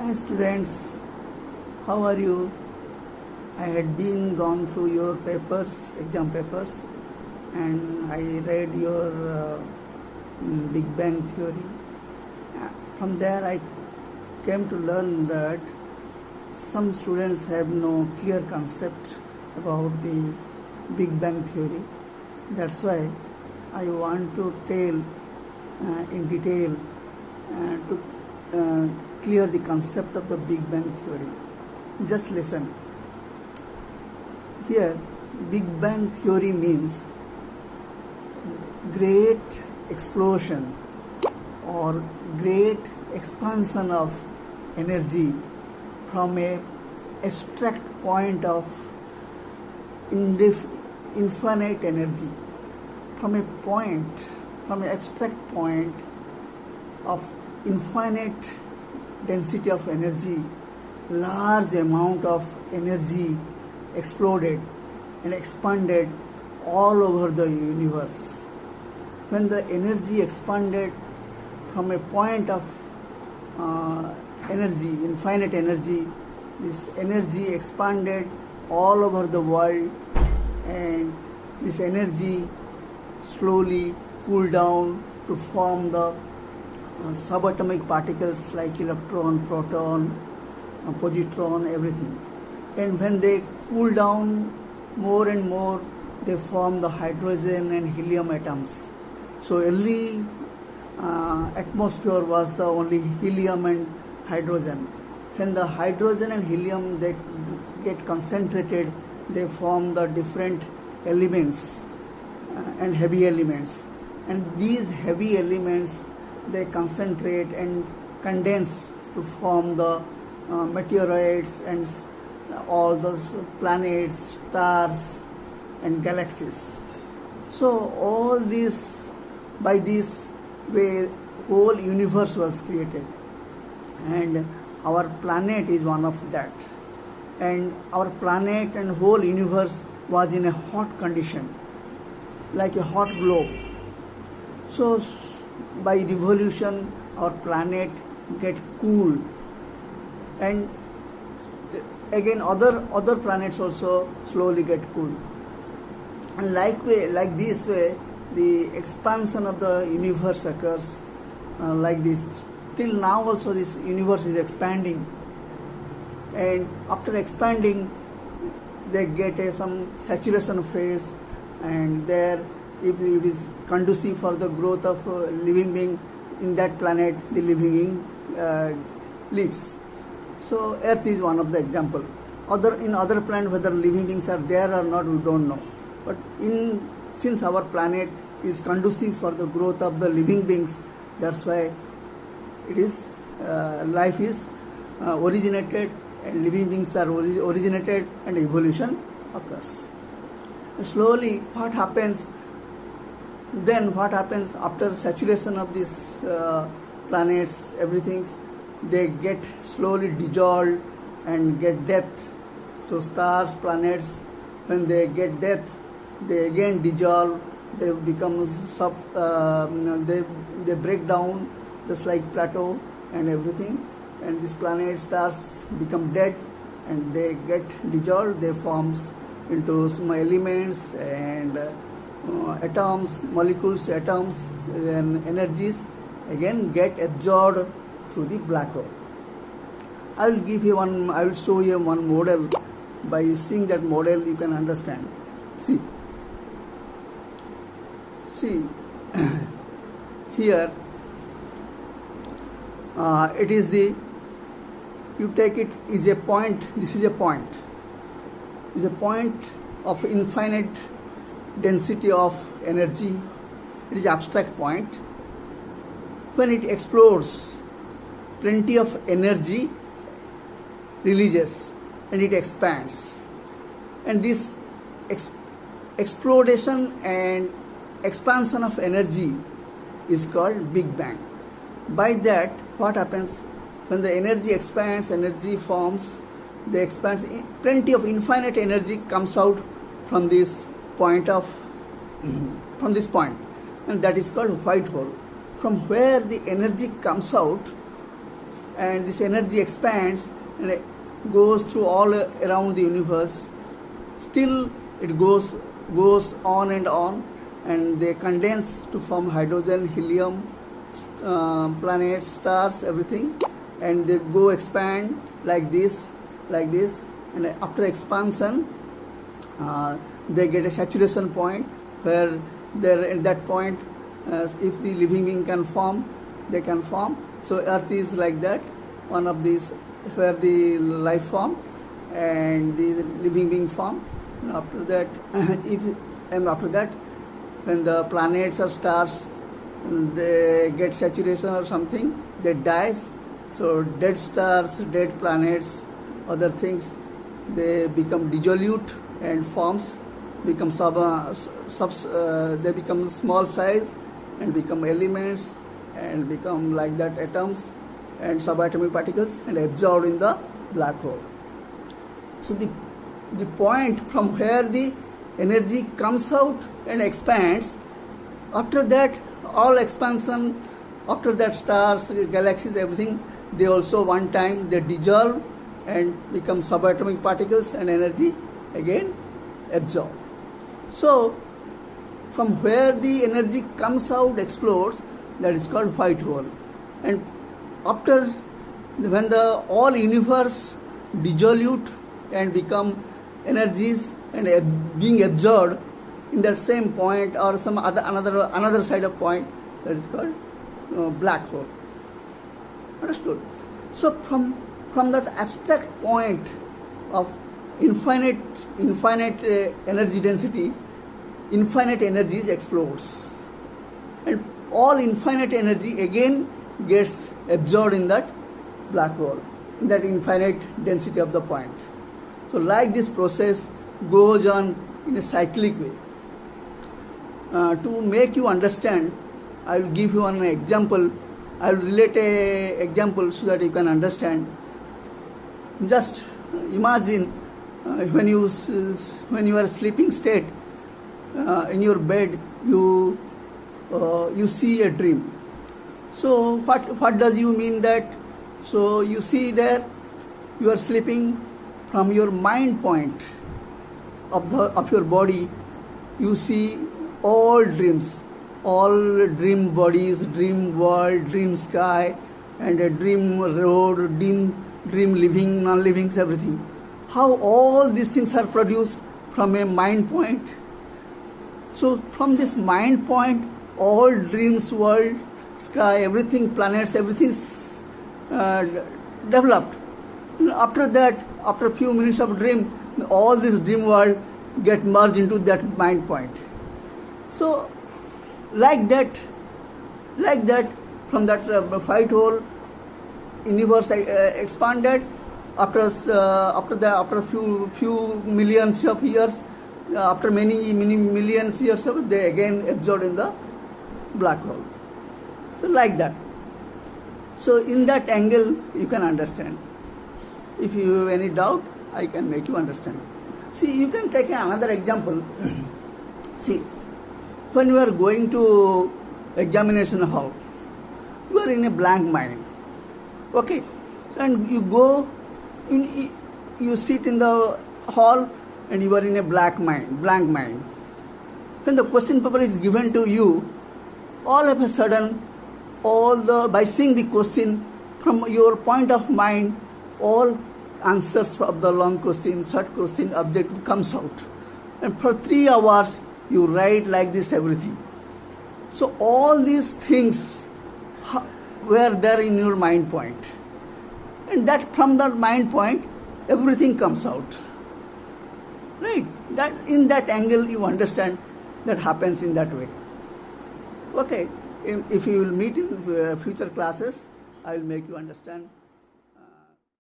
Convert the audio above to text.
Hi students, how are you? I had gone through your papers, exam papers, and I read your Big Bang Theory. From there I came to learn that some students have no clear concept about the Big Bang Theory. That's why I want to tell in detail to clear the concept of the Big Bang Theory. Just listen. Here, Big Bang Theory means great explosion or great expansion of energy from a abstract point of infinite energy, from an abstract point of infinite density of energy, large amount of energy exploded and expanded all over the universe. When the energy expanded from a point of energy, infinite energy, this energy expanded all over the world, and this energy slowly cooled down to form the subatomic particles like electron, proton, positron, everything. And when they cool down more and more, they form the hydrogen and helium atoms. So early atmosphere was the only helium and hydrogen. When the hydrogen and helium they get concentrated, they form the different elements and heavy elements. And these heavy elements they concentrate and condense to form the meteoroids and all those planets, stars and galaxies. So all this, by this way, whole universe was created, and our planet is one of that. And our planet and whole universe was in a hot condition, like a hot globe. So by revolution, our planet get cooled, and again other planets also slowly get cooled. And like this way, the expansion of the universe occurs like this. Till now also this universe is expanding, and after expanding, they get some saturation phase, and there, if it is conducive for the growth of living being in that planet, the living being lives. So Earth is one of the example. In other planet, whether living beings are there or not, we don't know. But since our planet is conducive for the growth of the living beings, that's why it is life is originated, and living beings are originated, and evolution occurs. Slowly, what happens after saturation of these planets, everything, they get slowly dissolved and get death. So stars, planets, when they get death, they again dissolve, they become they break down just like Plato and everything, and these planets, stars become dead, and they get dissolved, they forms into small elements and atoms, molecules, atoms, and energies again get absorbed through the black hole. I will show you one model. By seeing that model, you can understand. See here, it is you take it is a point. This is a point. Is a point of infinite density of energy. It is abstract point. When it explodes, plenty of energy releases and it expands. And this explosion and expansion of energy is called Big Bang. By that, what happens? When the energy expands, energy forms, they expand, plenty of infinite energy comes out from this point, and that is called white hole. From where the energy comes out, and this energy expands and it goes through all around the universe. Still it goes on, and they condense to form hydrogen, helium, planets, stars, everything, and they go expand like this, and after expansion they get a saturation point where they're at that point, if the living being can form, they can form. So Earth is like that, one of these where the life form and the living being form. And after that, after that, when the planets or stars they get saturation or something, they dies. So dead stars, dead planets, other things, they become dissolute and forms become they become small size and become elements and become like that atoms and subatomic particles and absorbed in the black hole. So the point from where the energy comes out and expands, after that all expansion, after that stars, galaxies, everything, they also one time they dissolve and become subatomic particles and energy again absorbed. So from where the energy comes out, explodes, that is called white hole. And after, when the all universe dissolute and become energies and being absorbed in that same point or some another side of point, that is called black hole. Understood? So from that abstract point of infinite energy density, infinite energies explodes, and all infinite energy again gets absorbed in that black hole, in that infinite density of the point. So like this process goes on in a cyclic way. To make you understand, I will give you an example. I will relate an example so that you can understand. Just imagine when you are sleeping state, in your bed, you see a dream. So what does you mean that? So you see there, you are sleeping, from your mind point of your body, you see all dreams, all dream bodies, dream world, dream sky, and a dream road, dream living, non-living, everything. How all these things are produced from a mind point. So from this mind point, all dreams, world, sky, everything, planets, everything is developed. After that, after a few minutes of dream, all this dream world get merged into that mind point. So like that, from that white hole, universe expanded. After a few millions of years, after many millions years, they again absorbed in the black hole. So like that. So in that angle, you can understand. If you have any doubt, I can make you understand. See, you can take another example. See, when you are going to examination hall, you are in a blank mind. Okay, and you go, you sit in the hall and you are in a blank mind. When the question paper is given to you, all of a sudden, by seeing the question from your point of mind, all answers of the long question, short question, objective comes out. And for 3 hours, you write like this everything. So all these things were there in your mind point. And that from that mind point, everything comes out. Right? That in that angle you understand that happens in that way. Okay, if you will meet in future classes, I will make you understand